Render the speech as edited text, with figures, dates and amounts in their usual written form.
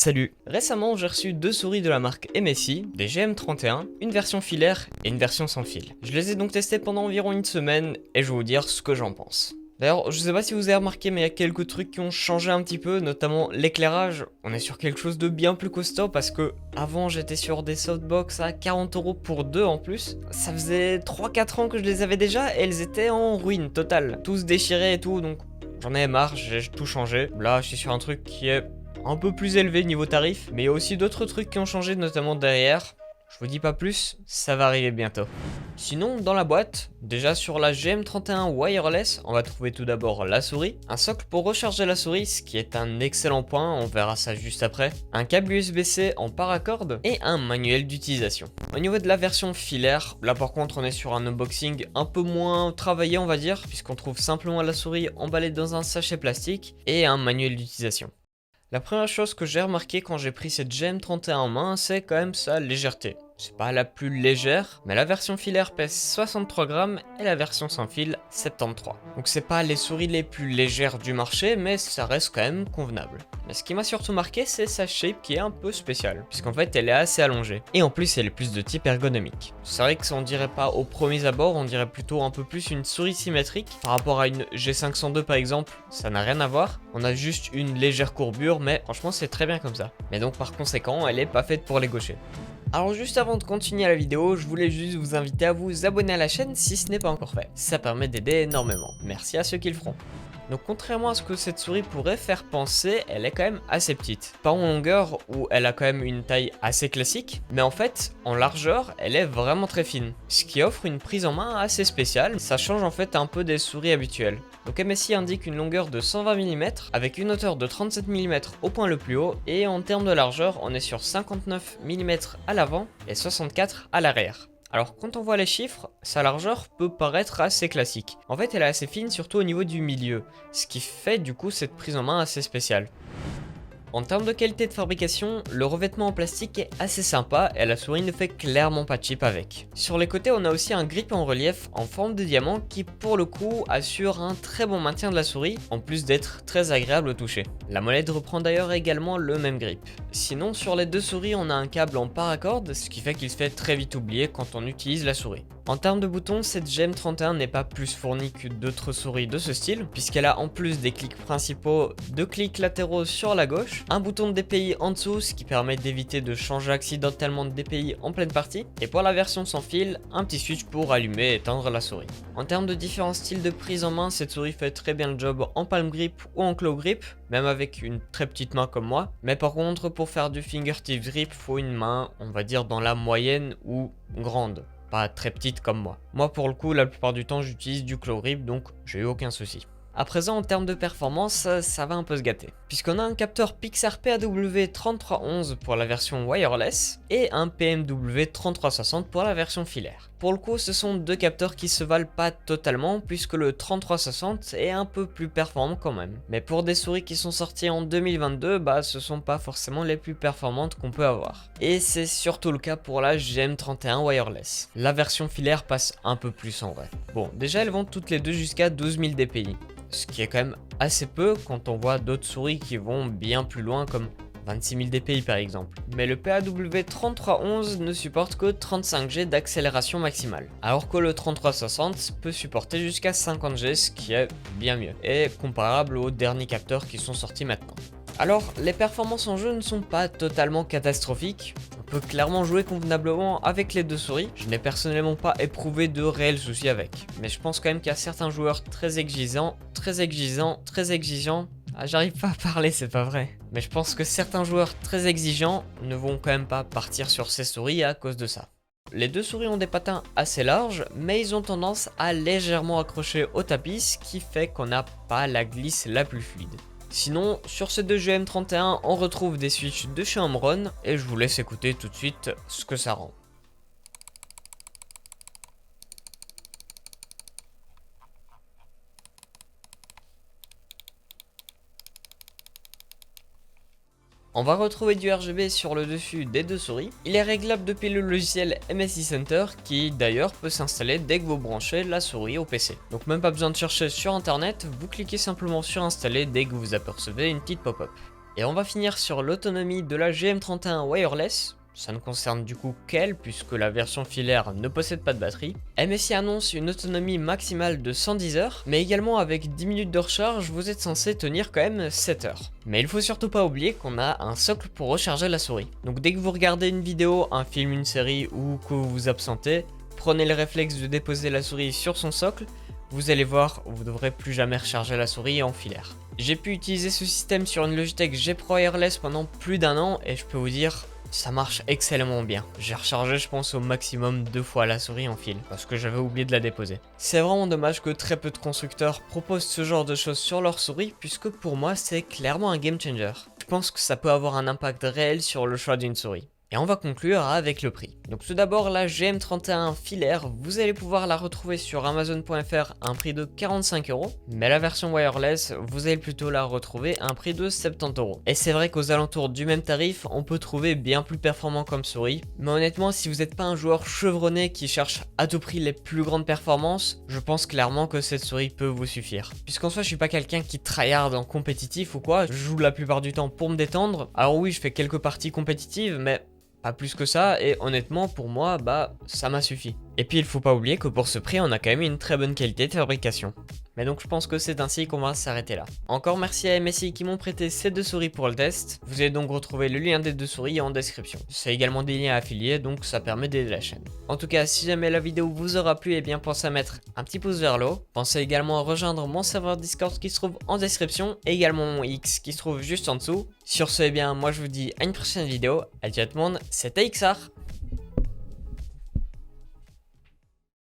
Salut! Récemment, j'ai reçu deux souris de la marque MSI, des GM31, une version filaire et une version sans fil. Je les ai donc testées pendant environ une semaine et je vais vous dire ce que j'en pense. D'ailleurs, je sais pas si vous avez remarqué, mais il y a quelques trucs qui ont changé un petit peu, notamment l'éclairage. On est sur quelque chose de bien plus costaud parce que avant j'étais sur des softbox à 40 € pour deux en plus. Ça faisait 3-4 ans que je les avais déjà et elles étaient en ruine totale. Tous déchirés et tout, donc j'en ai marre, j'ai tout changé. Là, je suis sur un truc qui est un peu plus élevé niveau tarif, mais il y a aussi d'autres trucs qui ont changé, notamment derrière. Je vous dis pas plus, ça va arriver bientôt. Sinon, dans la boîte, déjà sur la GM31 wireless, on va trouver tout d'abord la souris, un socle pour recharger la souris, ce qui est un excellent point, on verra ça juste après, un câble USB-C en paracorde et un manuel d'utilisation. Au niveau de la version filaire, là par contre on est sur un unboxing un peu moins travaillé on va dire, puisqu'on trouve simplement la souris emballée dans un sachet plastique et un manuel d'utilisation. La première chose que j'ai remarqué quand j'ai pris cette GM31 en main, c'est quand même sa légèreté. C'est pas la plus légère, mais la version filaire pèse 63 grammes et la version sans fil 73. Donc c'est pas les souris les plus légères du marché, mais ça reste quand même convenable. Mais ce qui m'a surtout marqué, c'est sa shape qui est un peu spéciale, puisqu'en fait elle est assez allongée. Et en plus elle est plus de type ergonomique. C'est vrai que ça on dirait pas au premier abord, on dirait plutôt un peu plus une souris symétrique. Par rapport à une G502 par exemple, ça n'a rien à voir. On a juste une légère courbure, mais franchement c'est très bien comme ça. Mais donc par conséquent, elle est pas faite pour les gauchers. Alors juste avant de continuer la vidéo, je voulais juste vous inviter à vous abonner à la chaîne si ce n'est pas encore fait. Ça permet d'aider énormément. Merci à ceux qui le feront. Donc contrairement à ce que cette souris pourrait faire penser, elle est quand même assez petite. Pas en longueur où elle a quand même une taille assez classique, mais en fait en largeur elle est vraiment très fine. Ce qui offre une prise en main assez spéciale, ça change en fait un peu des souris habituelles. Donc MSI indique une longueur de 120 mm avec une hauteur de 37 mm au point le plus haut et en termes de largeur on est sur 59 mm à l'avant et 64 à l'arrière. Alors quand on voit les chiffres, sa largeur peut paraître assez classique. En fait elle est assez fine surtout au niveau du milieu, ce qui fait du coup cette prise en main assez spéciale. En termes de qualité de fabrication, le revêtement en plastique est assez sympa et la souris ne fait clairement pas cheap avec. Sur les côtés, on a aussi un grip en relief en forme de diamant qui pour le coup assure un très bon maintien de la souris en plus d'être très agréable au toucher. La molette reprend d'ailleurs également le même grip. Sinon sur les deux souris on a un câble en paracorde, ce qui fait qu'il se fait très vite oublier quand on utilise la souris. En termes de boutons, cette GM31 n'est pas plus fournie que d'autres souris de ce style, puisqu'elle a en plus des clics principaux, deux clics latéraux sur la gauche, un bouton de DPI en dessous, ce qui permet d'éviter de changer accidentellement de DPI en pleine partie, et pour la version sans fil, un petit switch pour allumer et éteindre la souris. En termes de différents styles de prise en main, cette souris fait très bien le job en palm grip ou en claw grip, même avec une très petite main comme moi, mais par contre pour faire du fingertip grip, faut une main, on va dire dans la moyenne ou grande. Pas très petite comme moi. Moi pour le coup la plupart du temps j'utilise du claw grip donc j'ai eu aucun souci. À présent en termes de performance ça va un peu se gâter. Puisqu'on a un capteur Pixar PAW3311 pour la version wireless et un PMW 3360 pour la version filaire. Pour le coup ce sont deux capteurs qui se valent pas totalement puisque le 3360 est un peu plus performant quand même. Mais pour des souris qui sont sorties en 2022 ce sont pas forcément les plus performantes qu'on peut avoir. Et c'est surtout le cas pour la GM31 wireless. La version filaire passe un peu plus en vrai. Bon déjà elles vont toutes les deux jusqu'à 12 000 dpi. Ce qui est quand même assez peu quand on voit d'autres souris qui vont bien plus loin comme 26 000 dpi par exemple. Mais le PAW3311 ne supporte que 35 G d'accélération maximale. Alors que le 3360 peut supporter jusqu'à 50 G, ce qui est bien mieux. Et comparable aux derniers capteurs qui sont sortis maintenant. Alors, les performances en jeu ne sont pas totalement catastrophiques. On peut clairement jouer convenablement avec les deux souris. Je n'ai personnellement pas éprouvé de réels soucis avec. Mais je pense quand même qu'il y a certains joueurs très exigeants. Ah, j'arrive pas à parler, c'est pas vrai. Mais je pense que certains joueurs très exigeants ne vont quand même pas partir sur ces souris à cause de ça. Les deux souris ont des patins assez larges, mais ils ont tendance à légèrement accrocher au tapis, ce qui fait qu'on n'a pas la glisse la plus fluide. Sinon, sur ces deux GM31, on retrouve des switches de chez Omron, et je vous laisse écouter tout de suite ce que ça rend. On va retrouver du RGB sur le dessus des deux souris. Il est réglable depuis le logiciel MSI Center qui d'ailleurs peut s'installer dès que vous branchez la souris au PC. Donc même pas besoin de chercher sur internet, vous cliquez simplement sur installer dès que vous apercevez une petite pop-up. Et on va finir sur l'autonomie de la GM31 wireless. Ça ne concerne du coup qu'elle puisque la version filaire ne possède pas de batterie. MSI annonce une autonomie maximale de 110 heures, mais également avec 10 minutes de recharge, vous êtes censé tenir quand même 7 heures. Mais il faut surtout pas oublier qu'on a un socle pour recharger la souris. Donc dès que vous regardez une vidéo, un film, une série ou que vous vous absentez, prenez le réflexe de déposer la souris sur son socle. Vous allez voir, vous ne devrez plus jamais recharger la souris en filaire. J'ai pu utiliser ce système sur une Logitech G Pro Wireless pendant plus d'un an et je peux vous dire, ça marche excellemment bien. J'ai rechargé je pense au maximum 2 fois la souris en fil parce que j'avais oublié de la déposer. C'est vraiment dommage que très peu de constructeurs proposent ce genre de choses sur leur souris puisque pour moi c'est clairement un game changer. Je pense que ça peut avoir un impact réel sur le choix d'une souris. Et on va conclure avec le prix. Donc tout d'abord la GM31 filaire, vous allez pouvoir la retrouver sur Amazon.fr à un prix de 45 €, mais la version wireless, vous allez plutôt la retrouver à un prix de 70 €. Et c'est vrai qu'aux alentours du même tarif, on peut trouver bien plus performant comme souris, mais honnêtement si vous n'êtes pas un joueur chevronné qui cherche à tout prix les plus grandes performances, je pense clairement que cette souris peut vous suffire. Puisqu'en soi je suis pas quelqu'un qui tryhard en compétitif ou quoi, je joue la plupart du temps pour me détendre. Alors oui je fais quelques parties compétitives mais pas plus que ça, et honnêtement pour moi bah ça m'a suffi. Et puis il faut pas oublier que pour ce prix on a quand même une très bonne qualité de fabrication. Mais donc je pense que c'est ainsi qu'on va s'arrêter là. Encore merci à MSI qui m'ont prêté ces 2 souris pour le test. Vous allez donc retrouver le lien des 2 souris en description. C'est également des liens affiliés donc ça permet d'aider la chaîne. En tout cas si jamais la vidéo vous aura plu, et bien pensez à mettre un petit pouce vers le haut. Pensez également à rejoindre mon serveur Discord qui se trouve en description et également mon X qui se trouve juste en dessous. Sur ce, eh bien moi je vous dis à une prochaine vidéo. Adieu à tout le monde, c'était XR.